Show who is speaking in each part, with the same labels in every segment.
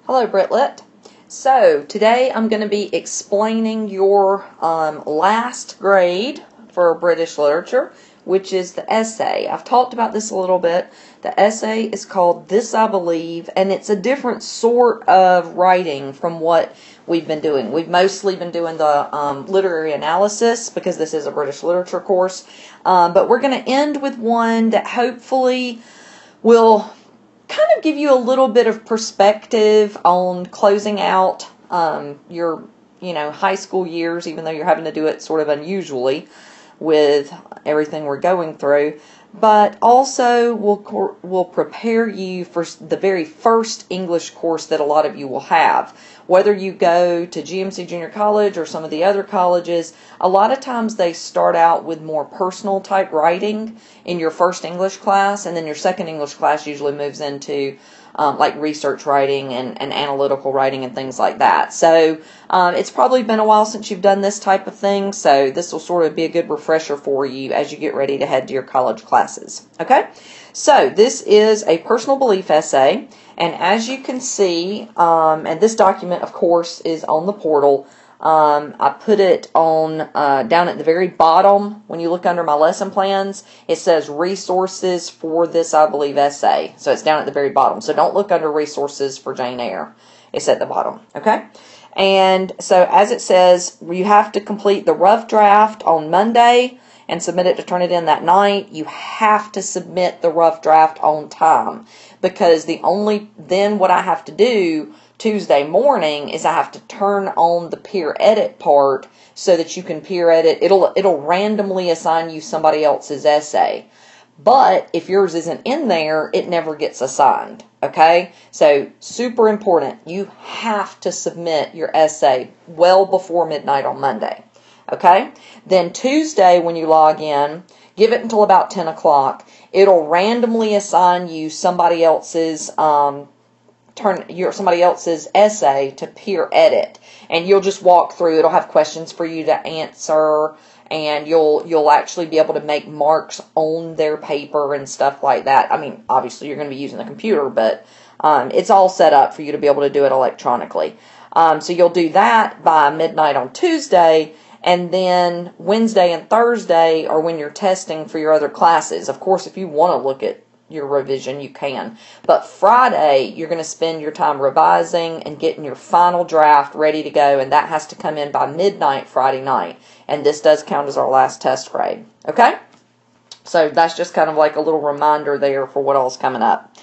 Speaker 1: Hello, Brit Lit. So today I'm going to be explaining your last grade for British literature, which is the essay. I've talked about this a little bit. The essay is called This I Believe, and it's a different sort of writing from what we've been doing. We've mostly been doing the literary analysis because this is a British literature course, but we're going to end with one that hopefully will kind of give you a little bit of perspective on closing out your high school years, even though you're having to do it sort of unusually with everything we're going through, but also will prepare you for the very first English course that a lot of you will have. Whether you go to GMC Junior College or some of the other colleges, a lot of times they start out with more personal type writing in your first English class, and then your second English class usually moves into like research writing and analytical writing and things like that. So it's probably been a while since you've done this type of thing, so this will sort of be a good refresher for you as you get ready to head to your college classes. Okay, so this is a personal belief essay, and as you can see, and this document of course is on the portal. I put it on down at the very bottom. When you look under my lesson plans, it says resources for this I believe essay. So it's down at the very bottom. So don't look under resources for Jane Eyre. It's at the bottom. Okay. And so as it says, you have to complete the rough draft on Monday and submit it to turn it in that night. You have to submit the rough draft on time, because then what I have to do Tuesday morning is I have to turn on the peer edit part so that you can peer edit. It'll randomly assign you somebody else's essay. But if yours isn't in there, it never gets assigned. Okay? So super important. You have to submit your essay well before midnight on Monday. Okay? Then Tuesday when you log in, give it until about 10 o'clock. It'll randomly assign you somebody else's somebody else's essay to peer edit, and you'll just walk through. It'll have questions for you to answer, and you'll actually be able to make marks on their paper and stuff like that. I mean, obviously you're going to be using the computer, but it's all set up for you to be able to do it electronically. So you'll do that by midnight on Tuesday, and then Wednesday and Thursday are when you're testing for your other classes. Of course, if you want to look at your revision, you can. But Friday, you're going to spend your time revising and getting your final draft ready to go, and that has to come in by midnight Friday night. And this does count as our last test grade. Okay? So that's just kind of like a little reminder there for what all's coming up.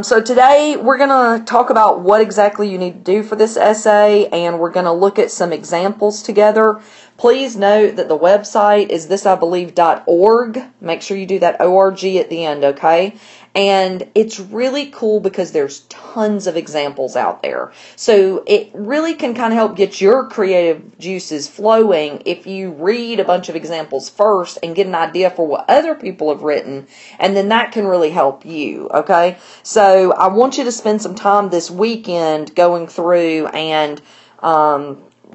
Speaker 1: So today we're going to talk about what exactly you need to do for this essay, and we're going to look at some examples together. Please note that the website is thisibelieve.org. Make sure you do that org at the end, okay? And it's really cool because there's tons of examples out there. So it really can kind of help get your creative juices flowing if you read a bunch of examples first and get an idea for what other people have written, and then that can really help you, okay? So I want you to spend some time this weekend going through and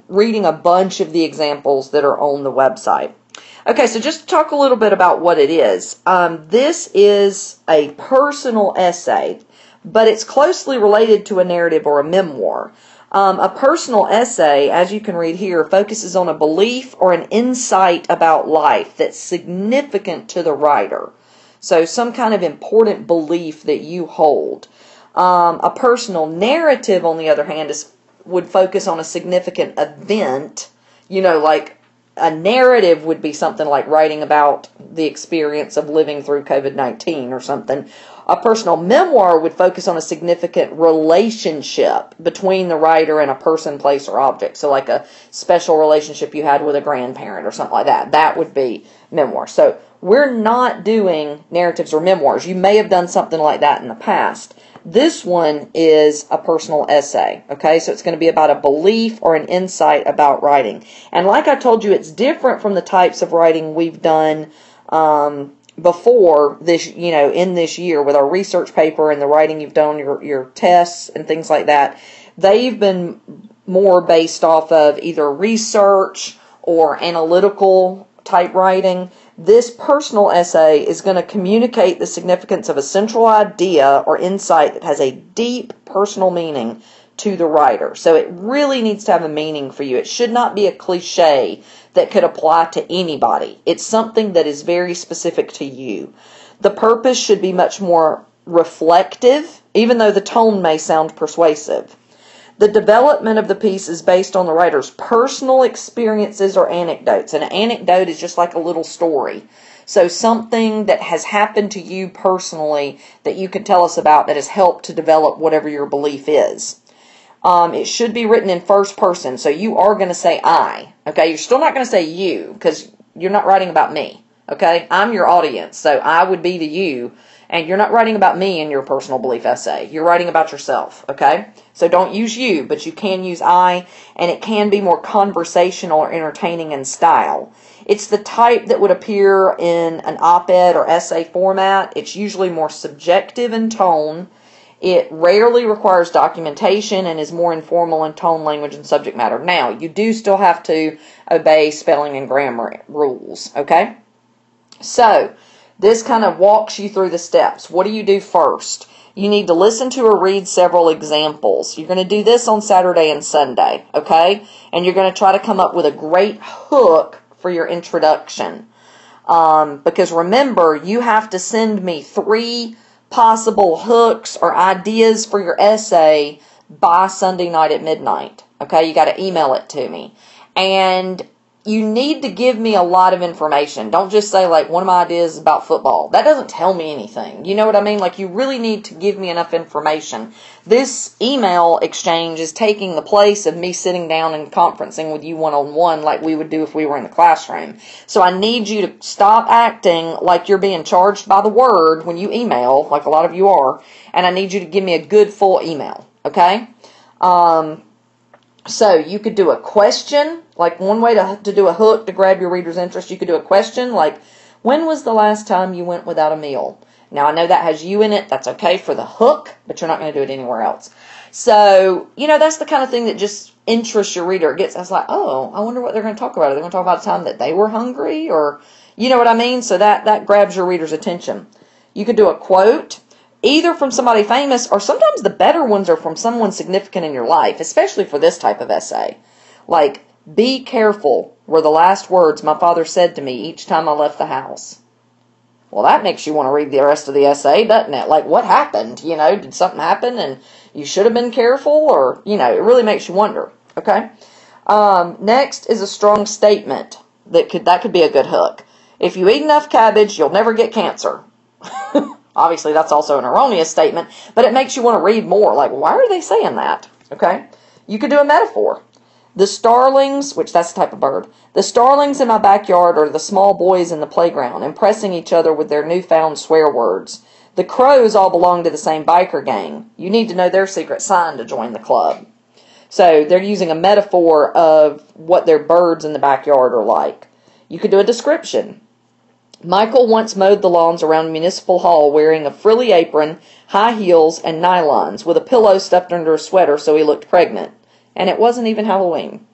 Speaker 1: reading a bunch of the examples that are on the website. Okay, so just to talk a little bit about what it is. This is a personal essay, but it's closely related to a narrative or a memoir. A personal essay, as you can read here, focuses on a belief or an insight about life that's significant to the writer. So some kind of important belief that you hold. A personal narrative, on the other hand, would focus on a significant event. Like a narrative would be something like writing about the experience of living through COVID-19 or something. A personal memoir would focus on a significant relationship between the writer and a person, place, or object. So like a special relationship you had with a grandparent or something like that. That would be memoir. So we're not doing narratives or memoirs. You may have done something like that in the past. This one is a personal essay, okay? So it's going to be about a belief or an insight about writing. And like I told you, it's different from the types of writing we've done before this, in this year with our research paper and the writing you've done on your tests and things like that. They've been more based off of either research or analytical type writing. This personal essay is going to communicate the significance of a central idea or insight that has a deep personal meaning to the writer. So it really needs to have a meaning for you. It should not be a cliche that could apply to anybody. It's something that is very specific to you. The purpose should be much more reflective, even though the tone may sound persuasive. The development of the piece is based on the writer's personal experiences or anecdotes. And an anecdote is just like a little story. So something that has happened to you personally that you can tell us about that has helped to develop whatever your belief is. It should be written in first person. So you are going to say I. Okay, you're still not going to say you because you're not writing about me. Okay, I'm your audience. So I would be the you. And you're not writing about me in your personal belief essay. You're writing about yourself, okay? So don't use you, but you can use I, and it can be more conversational or entertaining in style. It's the type that would appear in an op-ed or essay format. It's usually more subjective in tone. It rarely requires documentation and is more informal in tone, language, and subject matter. Now, you do still have to obey spelling and grammar rules, okay? So, this kind of walks you through the steps. What do you do first? You need to listen to or read several examples. You're going to do this on Saturday and Sunday, okay? And you're going to try to come up with a great hook for your introduction. Because remember, you have to send me 3 possible hooks or ideas for your essay by Sunday night at midnight. Okay, you got to email it to me. And you need to give me a lot of information. Don't just say, like, one of my ideas is about football. That doesn't tell me anything. You know what I mean? Like, you really need to give me enough information. This email exchange is taking the place of me sitting down and conferencing with you one-on-one like we would do if we were in the classroom. So I need you to stop acting like you're being charged by the word when you email, like a lot of you are, and I need you to give me a good full email, okay? So you could do a question, like one way to do a hook to grab your reader's interest. You could do a question like, when was the last time you went without a meal? Now, I know that has you in it. That's okay for the hook, but you're not going to do it anywhere else. So, you know, that's the kind of thing that just interests your reader. I was like, oh, I wonder what they're going to talk about. Are they going to talk about a time that they were hungry? Or, you know what I mean? So that grabs your reader's attention. You could do a quote, either from somebody famous, or sometimes the better ones are from someone significant in your life, especially for this type of essay. Like, be careful were the last words my father said to me each time I left the house. Well, that makes you want to read the rest of the essay, doesn't it? Like, what happened? You know, did something happen and you should have been careful? Or, you know, it really makes you wonder, okay? Next is a strong statement. That could be a good hook. If you eat enough cabbage, you'll never get cancer. Obviously, that's also an erroneous statement, but it makes you want to read more. Like, why are they saying that? Okay? You could do a metaphor. The starlings, which that's the type of bird, the starlings in my backyard are the small boys in the playground, impressing each other with their newfound swear words. The crows all belong to the same biker gang. You need to know their secret sign to join the club. So they're using a metaphor of what their birds in the backyard are like. You could do a description. Michael once mowed the lawns around Municipal Hall wearing a frilly apron, high heels, and nylons, with a pillow stuffed under a sweater so he looked pregnant. And it wasn't even Halloween.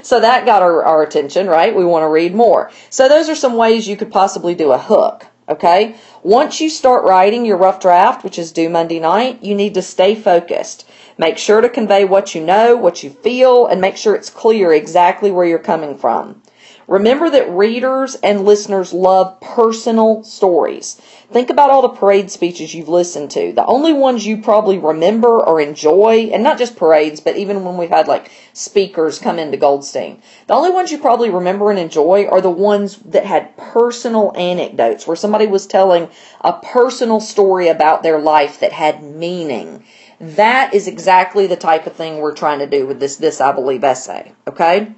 Speaker 1: So that got our attention, right? We want to read more. So those are some ways you could possibly do a hook, okay? Once you start writing your rough draft, which is due Monday night, you need to stay focused. Make sure to convey what you know, what you feel, and make sure it's clear exactly where you're coming from. Remember that readers and listeners love personal stories. Think about all the parade speeches you've listened to. The only ones you probably remember or enjoy, and not just parades, but even when we've had like speakers come into Goldstein, the only ones you probably remember and enjoy are the ones that had personal anecdotes, where somebody was telling a personal story about their life that had meaning. That is exactly the type of thing we're trying to do with this I Believe essay, okay?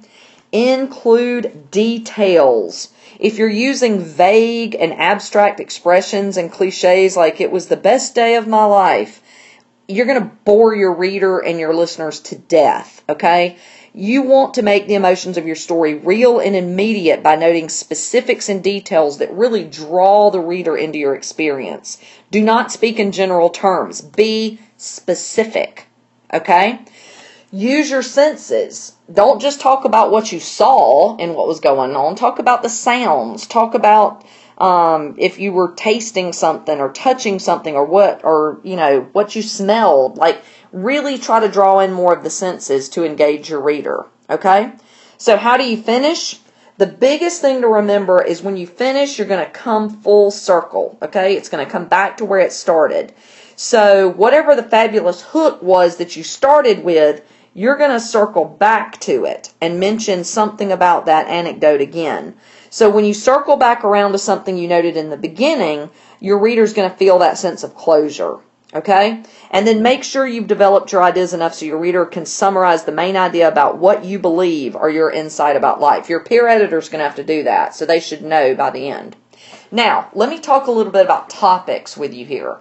Speaker 1: Include details. If you're using vague and abstract expressions and cliches like it was the best day of my life, you're going to bore your reader and your listeners to death, okay? You want to make the emotions of your story real and immediate by noting specifics and details that really draw the reader into your experience. Do not speak in general terms. Be specific, okay? Use your senses. Don't just talk about what you saw and what was going on. Talk about the sounds. Talk about if you were tasting something or touching something or what you smelled. Like, really try to draw in more of the senses to engage your reader. Okay? So how do you finish? The biggest thing to remember is when you finish, you're going to come full circle. Okay? It's going to come back to where it started. So whatever the fabulous hook was that you started with, you're going to circle back to it and mention something about that anecdote again. So when you circle back around to something you noted in the beginning, your reader's going to feel that sense of closure. Okay? And then make sure you've developed your ideas enough so your reader can summarize the main idea about what you believe or your insight about life. Your peer editor's going to have to do that, so they should know by the end. Now, let me talk a little bit about topics with you here.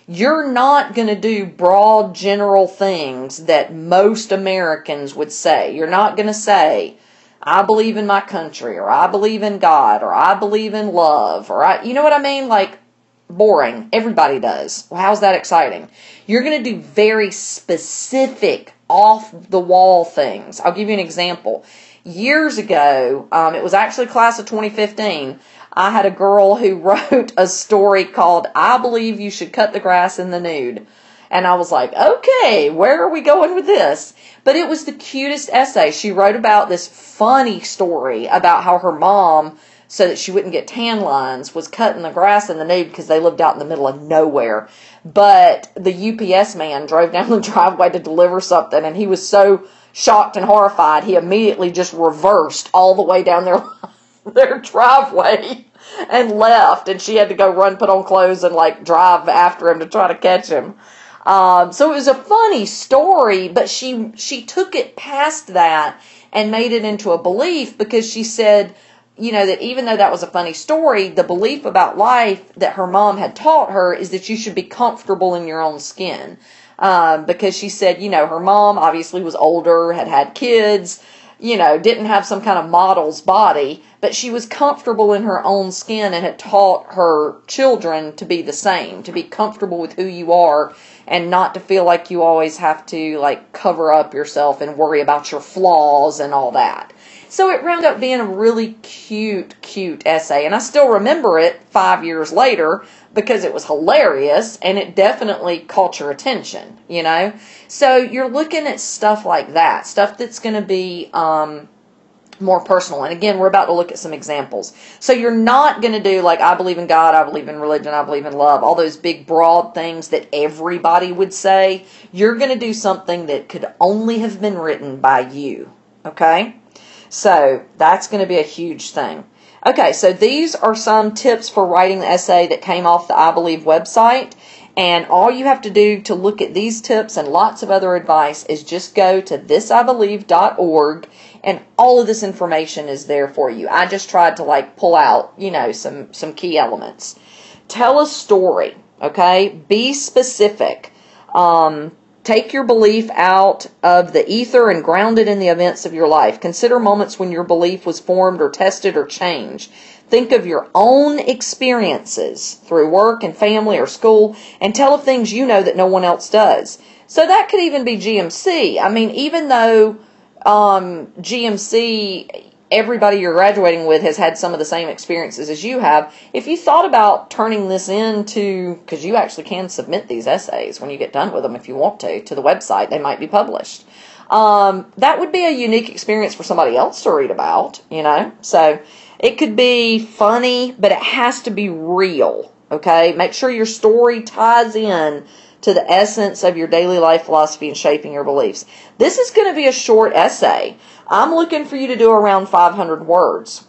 Speaker 1: You're not going to do broad, general things that most Americans would say. You're not going to say, I believe in my country, or I believe in God, or I believe in love, or you know what I mean? Like, boring. Everybody does. Well, how's that exciting? You're going to do very specific, off-the-wall things. I'll give you an example. Years ago, it was actually class of 2015, I had a girl who wrote a story called, I Believe You Should Cut the Grass in the Nude. And I was like, okay, where are we going with this? But it was the cutest essay. She wrote about this funny story about how her mom, so that she wouldn't get tan lines, was cutting the grass in the nude because they lived out in the middle of nowhere. But the UPS man drove down the driveway to deliver something, and he was so shocked and horrified, he immediately just reversed all the way down their driveway and left, and she had to go run, put on clothes, and like drive after him to try to catch him. So it was a funny story, but she took it past that and made it into a belief, because she said, you know, that even though that was a funny story, the belief about life that her mom had taught her is that you should be comfortable in your own skin. Because she said, you know, her mom obviously was older, had had kids, you know, didn't have some kind of model's body, but she was comfortable in her own skin and had taught her children to be the same, to be comfortable with who you are and not to feel like you always have to, like, cover up yourself and worry about your flaws and all that. So it wound up being a really cute essay, and I still remember it 5 years later because it was hilarious, and it definitely caught your attention, you know? So you're looking at stuff like that, stuff that's going to be more personal. And again, we're about to look at some examples. So you're not going to do like, I believe in God, I believe in religion, I believe in love, all those big broad things that everybody would say. You're going to do something that could only have been written by you, okay? So that's going to be a huge thing. Okay, so these are some tips for writing the essay that came off the I Believe website. And all you have to do to look at these tips and lots of other advice is just go to thisibelieve.org, and all of this information is there for you. I just tried to like pull out, you know, some key elements. Tell a story, okay? Be specific. Take your belief out of the ether and ground it in the events of your life. Consider moments when your belief was formed or tested or changed. Think of your own experiences through work and family or school, and tell of things you know that no one else does. So that could even be GMC. I mean, even though GMC, everybody you're graduating with has had some of the same experiences as you have, if you thought about turning this into, because you actually can submit these essays when you get done with them if you want to the website, they might be published. That would be a unique experience for somebody else to read about, you know. So it could be funny, but it has to be real, okay? Make sure your story ties in to the essence of your daily life philosophy and shaping your beliefs. This is going to be a short essay. I'm looking for you to do around 500 words.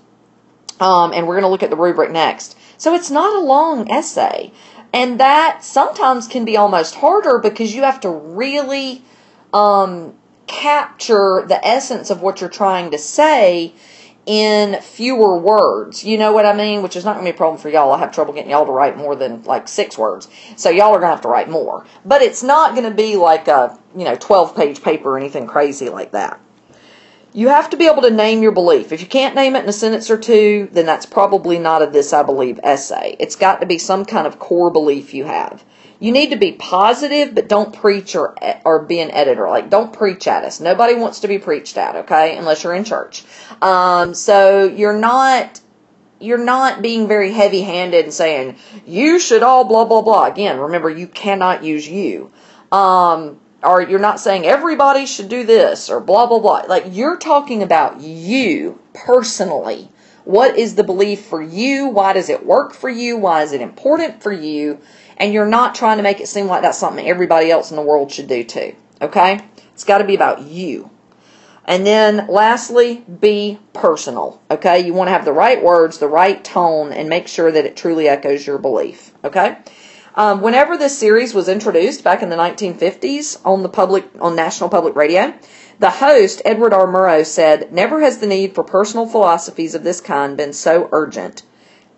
Speaker 1: And we're going to look at the rubric next. So it's not a long essay. And that sometimes can be almost harder because you have to really capture the essence of what you're trying to say in fewer words. You know what I mean? Which is not going to be a problem for y'all. I have trouble getting y'all to write more than like 6 words. So y'all are going to have to write more. But it's not going to be like a, 12-page paper or anything crazy like that. You have to be able to name your belief. If you can't name it in a sentence or two, then that's probably not a This I Believe essay. It's got to be some kind of core belief you have. You need to be positive, but don't preach or be an editor. Like, don't preach at us. Nobody wants to be preached at, okay? Unless you're in church. So you're not being very heavy-handed and saying, you should all blah, blah, blah. Again, remember, you cannot use you. Or you're not saying everybody should do this or blah, blah, blah. Like, you're talking about you personally. What is the belief for you? Why does it work for you? Why is it important for you? And you're not trying to make it seem like that's something everybody else in the world should do too. Okay? It's got to be about you. And then lastly, be personal. Okay? You want to have the right words, the right tone, and make sure that it truly echoes your belief. Okay? Whenever this series was introduced back in the 1950s on National Public Radio, the host, Edward R. Murrow, said, "Never has the need for personal philosophies of this kind been so urgent."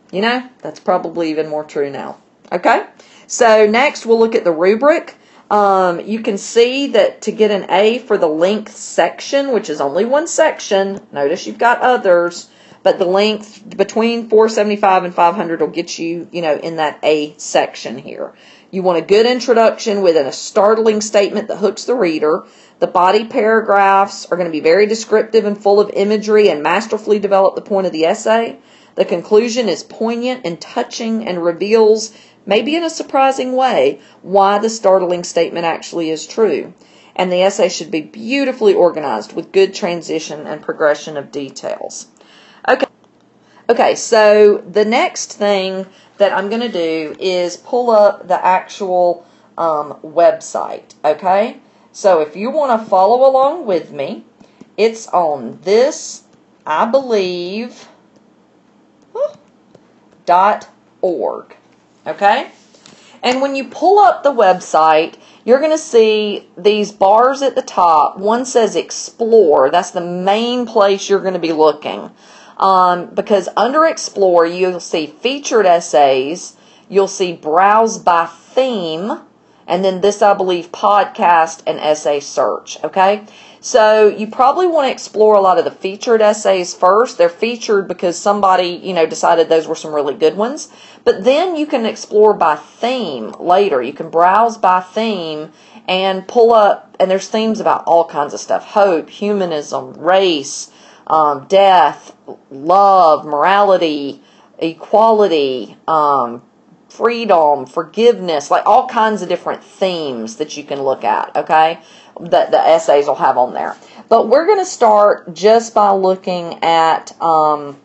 Speaker 1: You know, that's probably even more true now. Okay? So next we'll look at the rubric. You can see that to get an A for the length section, which is only one section, notice you've got others, but the length between 475 and 500 will get you, in that A section here. You want a good introduction with a startling statement that hooks the reader. The body paragraphs are going to be very descriptive and full of imagery and masterfully develop the point of the essay. The conclusion is poignant and touching and reveals, maybe in a surprising way, why the startling statement actually is true. And the essay should be beautifully organized with good transition and progression of details. Okay, so the next thing that I'm going to do is pull up the actual website, okay? So if you want to follow along with me, it's on this, I believe, .org, okay? And when you pull up the website, you're going to see these bars at the top. One says Explore. That's the main place you're going to be looking. Because under Explore, you'll see featured essays, you'll see Browse by Theme, and then this, I believe, podcast and essay search, okay? So you probably want to explore a lot of the featured essays first. They're featured because somebody, decided those were some really good ones. But then you can explore by theme later. You can browse by theme and pull up, and there's themes about all kinds of stuff. Hope, humanism, race, death, love, morality, equality, freedom, forgiveness, like all kinds of different themes that you can look at, okay, that the essays will have on there. But we're going to start just by looking at the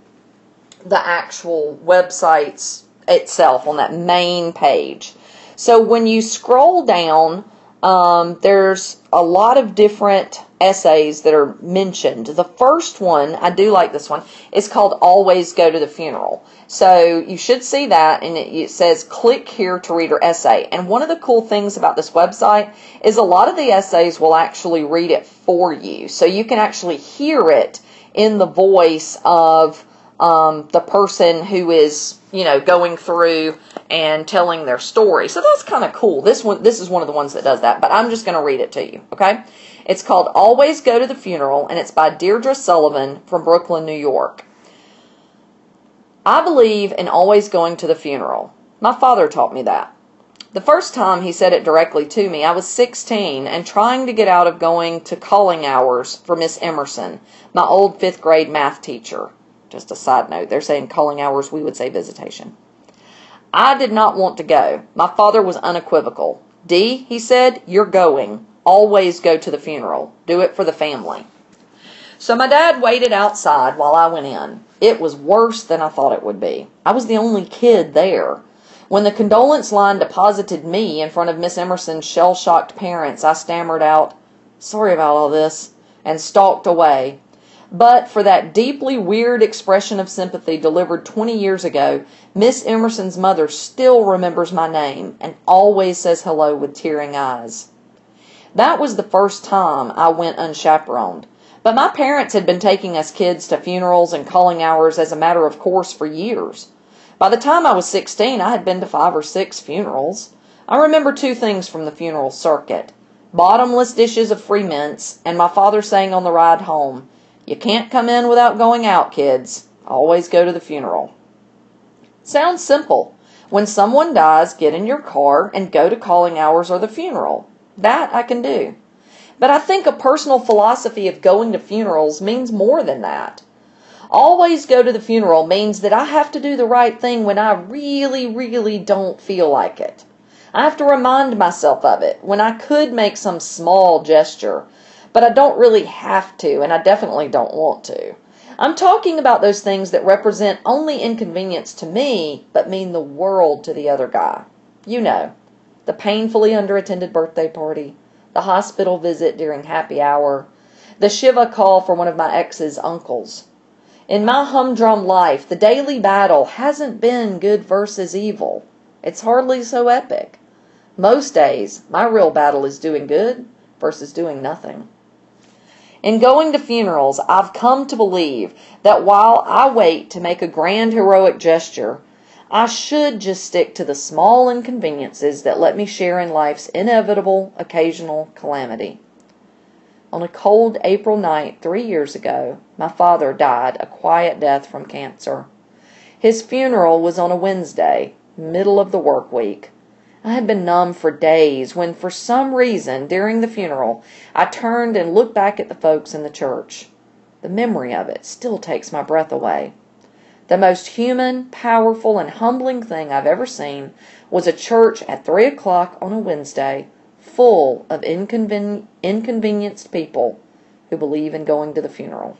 Speaker 1: actual websites itself on that main page. So when you scroll down, there's a lot of different essays that are mentioned. The first one, I do like this one, is called Always Go to the Funeral. So you should see that, and it says click here to read your essay. And one of the cool things about this website is a lot of the essays will actually read it for you. So you can actually hear it in the voice of the person who is, going through and telling their story. So that's kind of cool. This is one of the ones that does that, but I'm just going to read it to you, okay? It's called Always Go to the Funeral, and it's by Deirdre Sullivan from Brooklyn, New York. I believe in always going to the funeral. My father taught me that. The first time he said it directly to me, I was 16 and trying to get out of going to calling hours for Miss Emerson, my old 5th grade math teacher. Just a side note, they're saying calling hours, we would say visitation. I did not want to go. My father was unequivocal. "Dee," he said, "you're going. Always go to the funeral. Do it for the family." So my dad waited outside while I went in. It was worse than I thought it would be. I was the only kid there. When the condolence line deposited me in front of Miss Emerson's shell-shocked parents, I stammered out, "Sorry about all this," and stalked away. But for that deeply weird expression of sympathy delivered 20 years ago, Miss Emerson's mother still remembers my name and always says hello with tearing eyes. That was the first time I went unchaperoned. But my parents had been taking us kids to funerals and calling hours as a matter of course for years. By the time I was 16, I had been to 5 or 6 funerals. I remember 2 things from the funeral circuit: bottomless dishes of free mints, and my father saying on the ride home, "You can't come in without going out, kids. Always go to the funeral." Sounds simple. When someone dies, get in your car and go to calling hours or the funeral. That I can do. But I think a personal philosophy of going to funerals means more than that. Always go to the funeral means that I have to do the right thing when I really, really don't feel like it. I have to remind myself of it when I could make some small gesture, but I don't really have to, and I definitely don't want to. I'm talking about those things that represent only inconvenience to me, but mean the world to the other guy. You know, the painfully underattended birthday party, the hospital visit during happy hour, the Shiva call for one of my ex's uncles. In my humdrum life, the daily battle hasn't been good versus evil. It's hardly so epic. Most days, my real battle is doing good versus doing nothing. In going to funerals, I've come to believe that while I wait to make a grand heroic gesture, I should just stick to the small inconveniences that let me share in life's inevitable, occasional calamity. On a cold April night 3 years ago, my father died a quiet death from cancer. His funeral was on a Wednesday, middle of the work week. I had been numb for days when, for some reason, during the funeral, I turned and looked back at the folks in the church. The memory of it still takes my breath away. The most human, powerful, and humbling thing I've ever seen was a church at 3 o'clock on a Wednesday, full of inconvenienced people who believe in going to the funeral.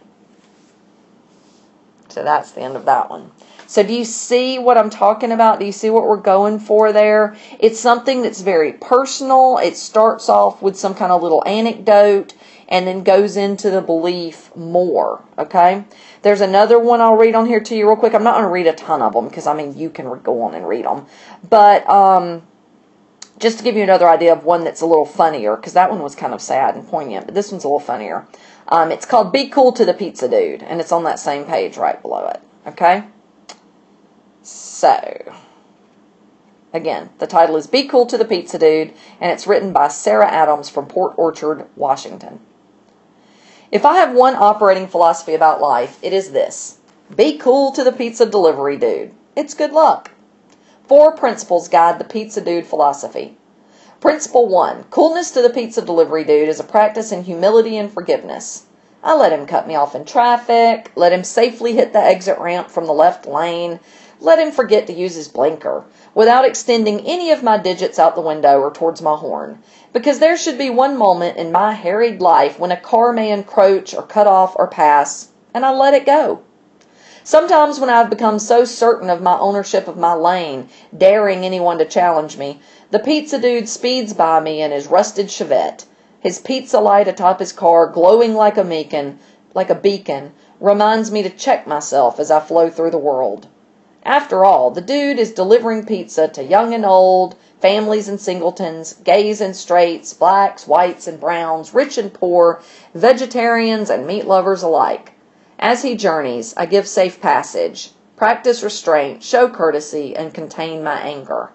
Speaker 1: So that's the end of that one. So do you see what I'm talking about? Do you see what we're going for there? It's something that's very personal. It starts off with some kind of little anecdote and then goes into the belief more, okay? There's another one I'll read on here to you real quick. I'm not going to read a ton of them because, I mean, you can go on and read them. But just to give you another idea of one that's a little funnier, because that one was kind of sad and poignant, but this one's a little funnier. It's called Be Cool to the Pizza Dude, and it's on that same page right below it, okay? So, again, the title is Be Cool to the Pizza Dude, and it's written by Sarah Adams from Port Orchard, Washington. If I have one operating philosophy about life, it is this. Be cool to the pizza delivery dude. It's good luck. 4 principles guide the pizza dude philosophy. Principle 1. Coolness to the pizza delivery dude is a practice in humility and forgiveness. I let him cut me off in traffic, let him safely hit the exit ramp from the left lane, let him forget to use his blinker, without extending any of my digits out the window or towards my horn. Because there should be one moment in my harried life when a car may encroach or cut off or pass, and I let it go. Sometimes when I've become so certain of my ownership of my lane, daring anyone to challenge me, the pizza dude speeds by me in his rusted Chevette, his pizza light atop his car glowing like a beacon, reminds me to check myself as I flow through the world. After all, the dude is delivering pizza to young and old, families and singletons, gays and straights, blacks, whites and browns, rich and poor, vegetarians and meat lovers alike. As he journeys, I give safe passage, practice restraint, show courtesy, and contain my anger.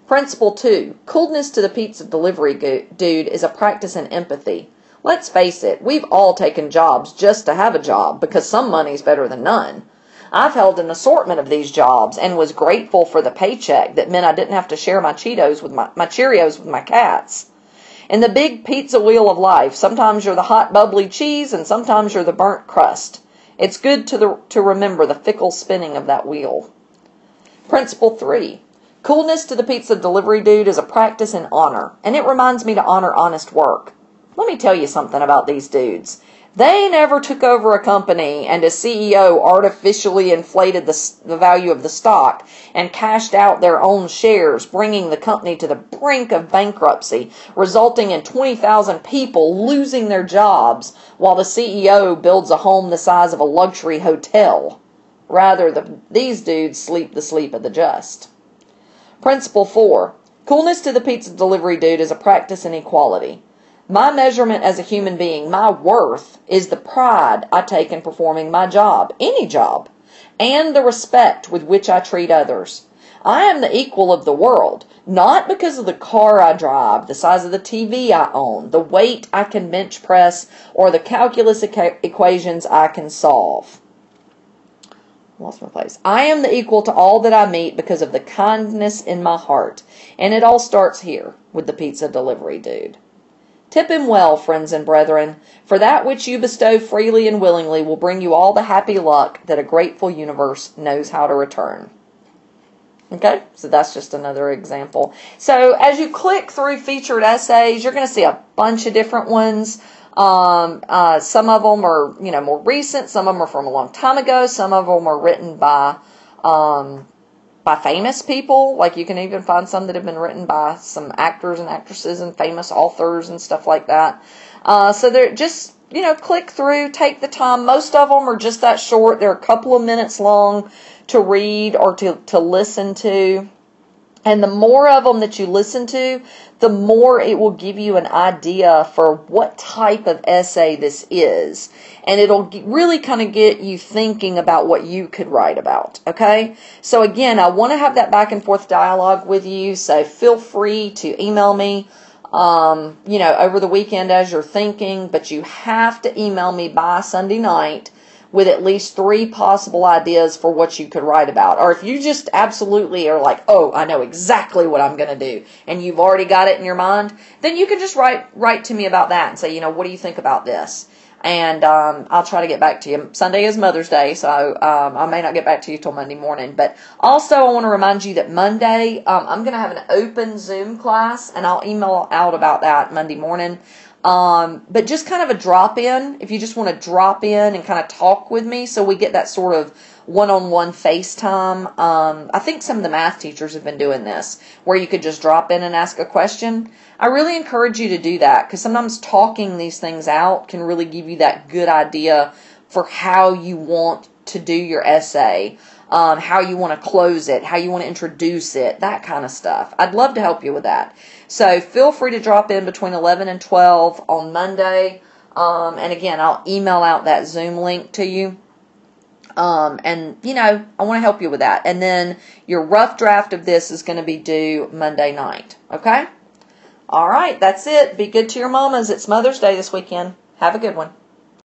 Speaker 1: Principle 2. Coolness to the pizza delivery dude is a practice in empathy. Let's face it, we've all taken jobs just to have a job because some money's better than none. I've held an assortment of these jobs and was grateful for the paycheck that meant I didn't have to share my Cheerios with my cats. In the big pizza wheel of life, sometimes you're the hot bubbly cheese and sometimes you're the burnt crust. It's good to remember the fickle spinning of that wheel. Principle 3. Coolness to the pizza delivery dude is a practice in honor, and it reminds me to honor honest work. Let me tell you something about these dudes. They never took over a company and as CEO artificially inflated the value of the stock and cashed out their own shares, bringing the company to the brink of bankruptcy, resulting in 20,000 people losing their jobs while the CEO builds a home the size of a luxury hotel. Rather, these dudes sleep the sleep of the just. Principle 4. Coolness to the pizza delivery dude is a practice in equality. My measurement as a human being, my worth, is the pride I take in performing my job, any job, and the respect with which I treat others. I am the equal of the world, not because of the car I drive, the size of the TV I own, the weight I can bench press, or the calculus equations I can solve. lost my place. I am the equal to all that I meet because of the kindness in my heart. And it all starts here with the pizza delivery dude. Tip him well, friends and brethren, for that which you bestow freely and willingly will bring you all the happy luck that a grateful universe knows how to return. Okay, so that's just another example. So as you click through featured essays, you're going to see a bunch of different ones. Some of them are, more recent. Some of them are from a long time ago. Some of them are written by famous people. Like you can even find some that have been written by some actors and actresses and famous authors and stuff like that. So they're just, click through, take the time. Most of them are just that short. They're a couple of minutes long to read or to listen to. And the more of them that you listen to, the more it will give you an idea for what type of essay this is. And it'll really kind of get you thinking about what you could write about. Okay? So again, I want to have that back and forth dialogue with you. So feel free to email me, over the weekend as you're thinking. But you have to email me by Sunday night with at least 3 possible ideas for what you could write about. Or if you just absolutely are like, oh, I know exactly what I'm going to do, and you've already got it in your mind, then you can just write to me about that and say, what do you think about this? And I'll try to get back to you. Sunday is Mother's Day, so I may not get back to you till Monday morning. But also I want to remind you that Monday I'm going to have an open Zoom class, and I'll email out about that Monday morning. But just kind of a drop-in, if you just want to drop in and kind of talk with me so we get that sort of one-on-one FaceTime. I think some of the math teachers have been doing this, where you could just drop in and ask a question. I really encourage you to do that, because sometimes talking these things out can really give you that good idea for how you want to do your essay, how you want to close it, how you want to introduce it, that kind of stuff. I'd love to help you with that. So feel free to drop in between 11 and 12 on Monday. And again, I'll email out that Zoom link to you. And, I want to help you with that. And then your rough draft of this is going to be due Monday night. Okay? All right, that's it. Be good to your mamas. It's Mother's Day this weekend. Have a good one.